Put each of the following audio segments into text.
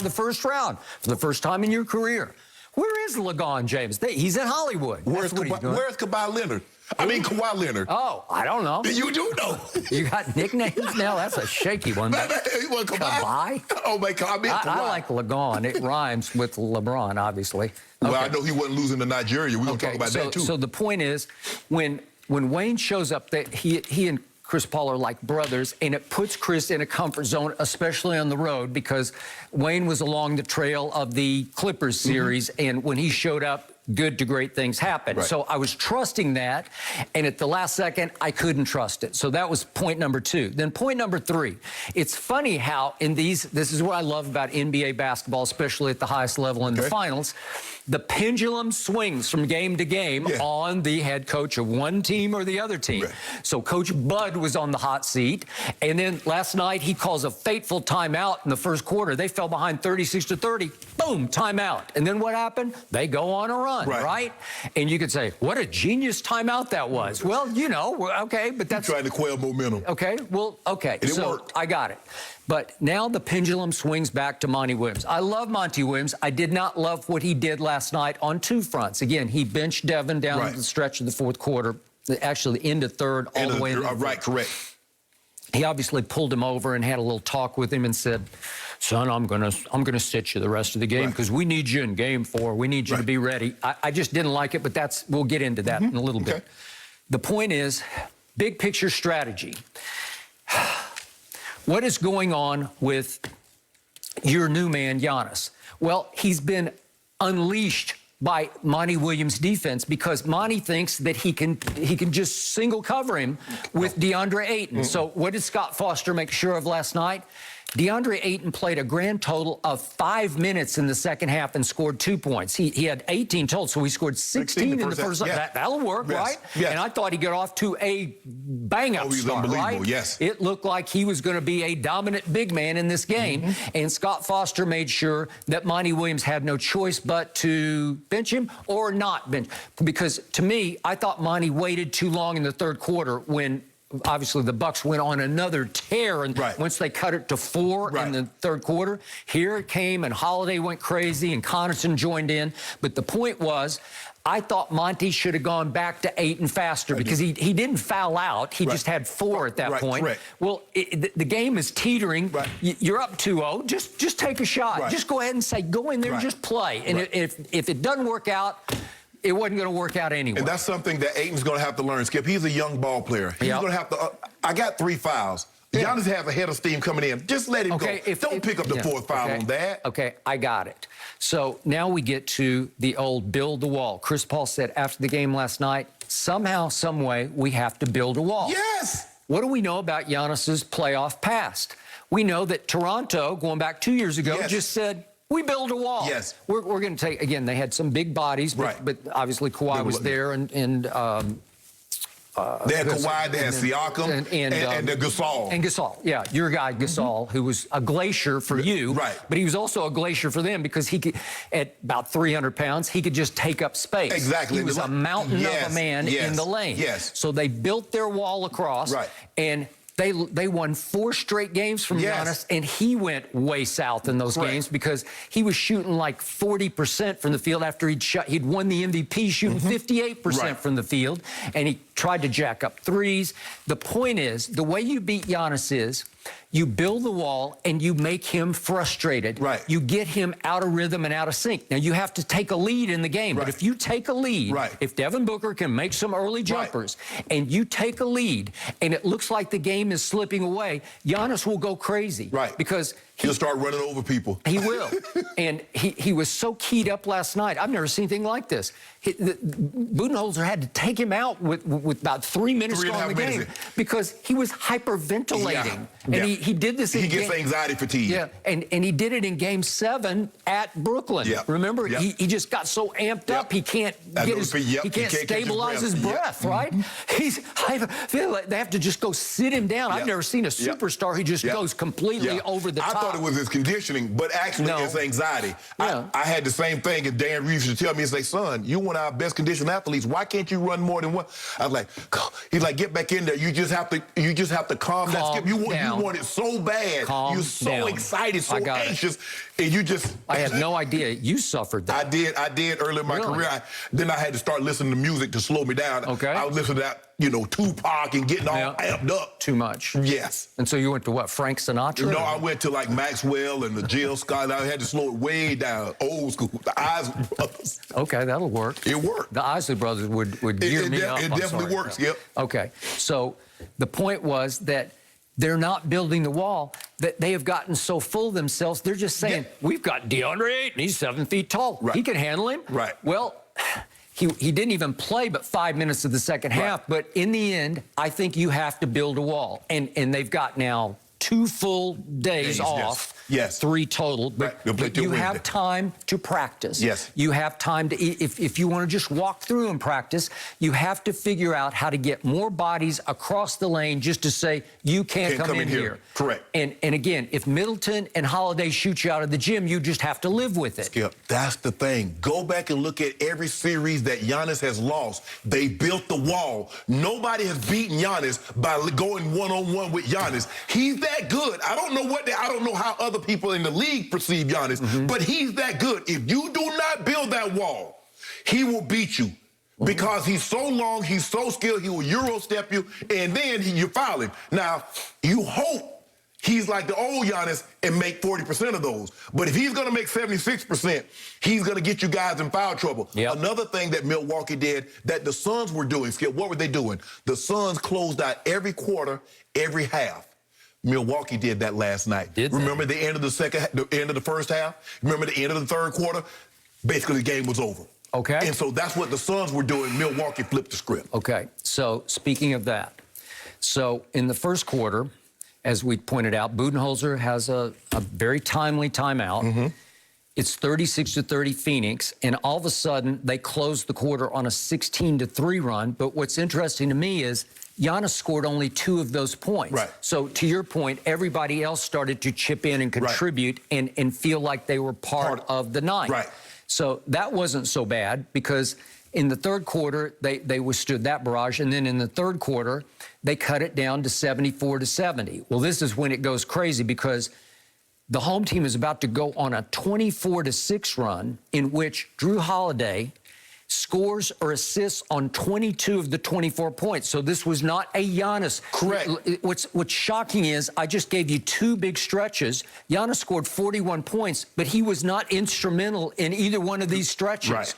the first round for the first time in your career. Where is LeBron James? He's in Hollywood. Where's Kawhi Leonard? Kawhi Leonard. Oh, I don't know. You do know. You got nicknames now? That's a shaky one. Kawhi? Oh, my God. I like LeBron. It rhymes with LeBron, obviously. Okay. Well, I know he wasn't losing to Nigeria. We're going to talk about that, too. So the point is, when Wayne shows up, that he and Chris Paul are like brothers, and it puts Chris in a comfort zone, especially on the road, because Wayne was along the trail of the Clippers series, and when he showed up, good to great things happened. Right. So I was trusting that, and at the last second, I couldn't trust it. So that was point number 2. Then point number 3, it's funny how this is what I love about NBA basketball, especially at the highest level in the finals, the pendulum swings from game to game on the head coach of one team or the other team. Right. So Coach Bud was on the hot seat, and then last night he calls a fateful timeout in the first quarter. They fell behind 36-30. Boom, timeout. And then what happened? They go on a run, right? And you could say, what a genius timeout that was. Well, you know, okay, but that's... Trying to quell momentum. Okay, well, okay. And it worked. I got it. But now the pendulum swings back to Monty Williams. I love Monty Williams. I did not love what he did last night on 2 fronts. Again, he benched Devin down the stretch of the 4th quarter, actually the end of 3rd, all the way into the Right, correct. He obviously pulled him over and had a little talk with him and said, son, I'm gonna sit you the rest of the game because we need you in game 4. We need you to be ready. I just didn't like it, but we'll get into that in a little bit. The point is, big picture strategy. What is going on with your new man, Giannis? Well, he's been unleashed by Monty Williams' defense because Monty thinks that he can just single cover him with DeAndre Ayton. So what did Scott Foster make sure of last night? DeAndre Ayton played a grand total of 5 minutes in the second half and scored 2 points. He had 18 total, so he scored 16 in the first half. That'll work, right? Yes. And I thought he'd get off to a bang-up start, right? Yes. It looked like he was going to be a dominant big man in this game, and Scott Foster made sure that Monty Williams had no choice but to bench him or not bench. Because to me, I thought Monty waited too long in the 3rd quarter when obviously the Bucks went on another tear, and once they cut it to 4 in the 3rd quarter, here it came, and Holiday went crazy, and Connaughton joined in. But the point was, I thought Monty should have gone back to Ayton faster because he didn't foul out. He just had 4 at that point. Well, the game is teetering. You're up 2-0. Just take a shot. Just go ahead and say, go in there and just play. And if it doesn't work out, it wasn't going to work out anyway. And that's something that Ayton's going to have to learn, Skip. He's a young ball player. He's going to have to... I got 3 fouls. Giannis has a head of steam coming in. Just let him go. Don't pick up the 4th foul on that. Okay, I got it. So now we get to the old build the wall. Chris Paul said after the game last night, somehow, some way, we have to build a wall. Yes! What do we know about Giannis's playoff past? We know that Toronto, going back 2 years ago, just said, we build a wall. Yes. We're going to take, again, they had some big bodies, but obviously Kawhi was there, and they had Kawhi, they had Siakam, and Gasol. And Gasol, yeah, your guy Gasol, who was a glacier for you. But he was also a glacier for them because he could, at about 300 pounds, he could just take up space. Exactly. He was a mountain of a man in the lane. So they built their wall across, and they won 4 straight games from Giannis, and he went way south in those games because he was shooting like 40% from the field after he'd won the MVP, shooting 58% from the field, and he tried to jack up threes. The point is, the way you beat Giannis is you build the wall and you make him frustrated. You get him out of rhythm and out of sync. Now, you have to take a lead in the game, but if you take a lead, if Devin Booker can make some early jumpers and you take a lead and it looks like the game is slipping away, Giannis will go crazy. Because he'll start running over people. He will. And he was so keyed up last night. I've never seen anything like this. Budenholzer had to take him out with about 3 minutes to go in the game because he was hyperventilating. And he did this in He gets anxiety fatigue. And he did it in Game 7 at Brooklyn. Remember, he just got so amped up he can't he can't stabilize his breath, right? They have to just go sit him down. I've never seen a superstar who just goes completely over the top. thought it was his conditioning, but actually it's anxiety. Yeah. I had the same thing, and Dan Reeves used to tell me, he's like, son, you one of our best conditioned athletes. Why can't you run more than one? I was like, he's like, get back in there. You just have to calm down. Skip, you want it so bad. You're so excited, so anxious, and you just. I had no idea you suffered that. I did early in my career. Then I had to start listening to music to slow me down. Okay. I was listening to that, Tupac and getting all amped up. Too much. Yes. And so you went to what, Frank Sinatra? No, I went to like Maxwell and the Jill Scott. I had to slow it way down, old school. The Isley Brothers. Okay, that'll work. It worked. The Isley Brothers would gear me up. It definitely works, yep. Okay, so the point was that they're not building the wall, that they have gotten so full of themselves, they're just saying, we've got DeAndre Ayton, he's 7 feet tall. Right. He can handle him. Right. Well, he didn't even play but 5 minutes of the second half, but in the end, I think you have to build a wall. And they've got now 2 full days off. Yes. 3 total. But you have time to practice. Yes. You have time to, if you want to just walk through and practice, you have to figure out how to get more bodies across the lane just to say, you can't come in here. Correct. And again, if Middleton and Holiday shoot you out of the gym, you just have to live with it. Skip, that's the thing. Go back and look at every series that Giannis has lost. They built the wall. Nobody has beaten Giannis by going one-on-one with Giannis. He's that good. I don't know how other people in the league perceive Giannis, but he's that good. If you do not build that wall, he will beat you because he's so long, he's so skilled, he will Euro step you, and then you foul him. Now, you hope he's like the old Giannis and make 40% of those. But if he's going to make 76%, he's going to get you guys in foul trouble. Yep. Another thing that Milwaukee did that the Suns were doing, Skip, what were they doing? The Suns closed out every quarter, every half. Milwaukee did that last night. Remember the end of the end of the first half? Remember the end of the third quarter? Basically, the game was over. Okay. And so that's what the Suns were doing. Milwaukee flipped the script. Okay. So speaking of that, so in the first quarter, as we pointed out, Budenholzer has a very timely timeout. It's 36-30 Phoenix, and all of a sudden they close the quarter on a 16-3 run. But what's interesting to me is Giannis scored only 2 of those points. Right. So to your point, everybody else started to chip in and contribute and feel like they were part of the night. Right. So that wasn't so bad because in the third quarter, they withstood that barrage. And then in the third quarter, they cut it down to 74-70. Well, this is when it goes crazy because the home team is about to go on a 24-6 run in which Drew Holiday scores or assists on 22 of the 24 points. So this was not a Giannis. Correct. What's shocking is I just gave you 2 big stretches. Giannis scored 41 points, but he was not instrumental in either one of these stretches. Right.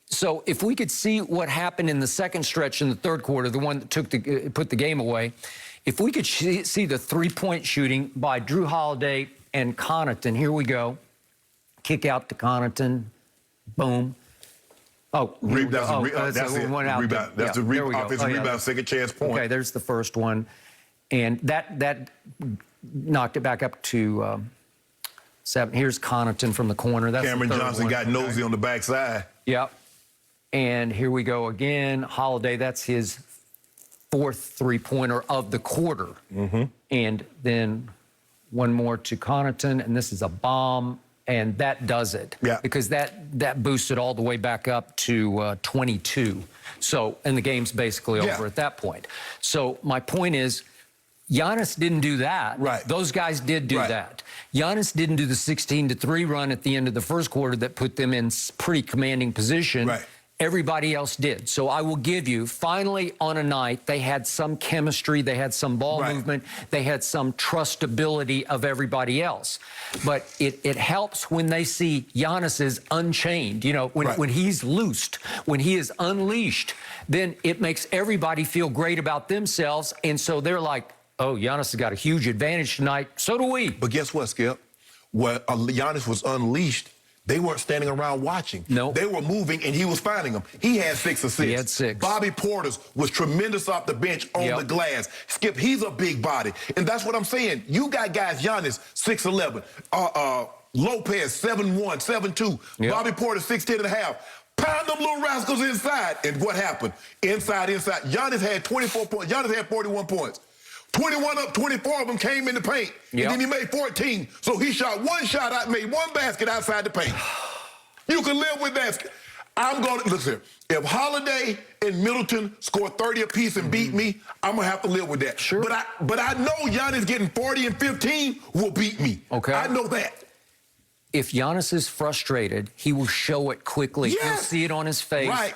So if we could see what happened in the second stretch in the third quarter, the one that put the game away, if we could see the 3-point shooting by Drew Holiday and Connaughton, here we go. Kick out to Connaughton. Boom. Oh, that's it. One out. Rebound. That's the offensive rebound, second chance point. Okay, there's the first one. And that knocked it back up to 7. Here's Connaughton from the corner. That's Cameron the third Johnson one. got nosy on the backside. Yep. And here we go again. Holiday, that's his 4th 3-pointer of the quarter. And then one more to Connaughton, and this is a bomb. And that does it. Yeah. Because that boosted all the way back up to 22. So, and the game's basically over at that point. So my point is, Giannis didn't do that. Right. Those guys did do that. Giannis didn't do the 16-3 run at the end of the first quarter that put them in pretty commanding position. Right. Everybody else did. So I will give you, finally on a night, they had some chemistry, they had some ball movement, they had some trustability of everybody else. But it helps when they see Giannis is unchained. You know, when he's loosed, when he is unleashed, then it makes everybody feel great about themselves. And so they're like, oh, Giannis has got a huge advantage tonight. So do we. But guess what, Skip? When Giannis was unleashed, they weren't standing around watching. No. They were moving, and he was finding them. He had 6 assists. He had 6. Bobby Portis was tremendous off the bench on the glass. Skip, he's a big body. And that's what I'm saying. You got guys, Giannis, 6'11", Lopez, 7'1", 7'2", Bobby Portis, 6'10 and a half. Pound them little rascals inside. And what happened? Inside. Giannis had 24 points. Giannis had 41 points. 21 up, 24 of them came in the paint. Yep. And then he made 14. So he shot one shot out, made one basket outside the paint. You can live with that. I'm going to, listen, if Holiday and Middleton score 30 apiece and beat me, I'm going to have to live with that. Sure. But I know Giannis getting 40 and 15 will beat me. Okay. I know that. If Giannis is frustrated, he will show it quickly. Yes. You'll see it on his face. Right.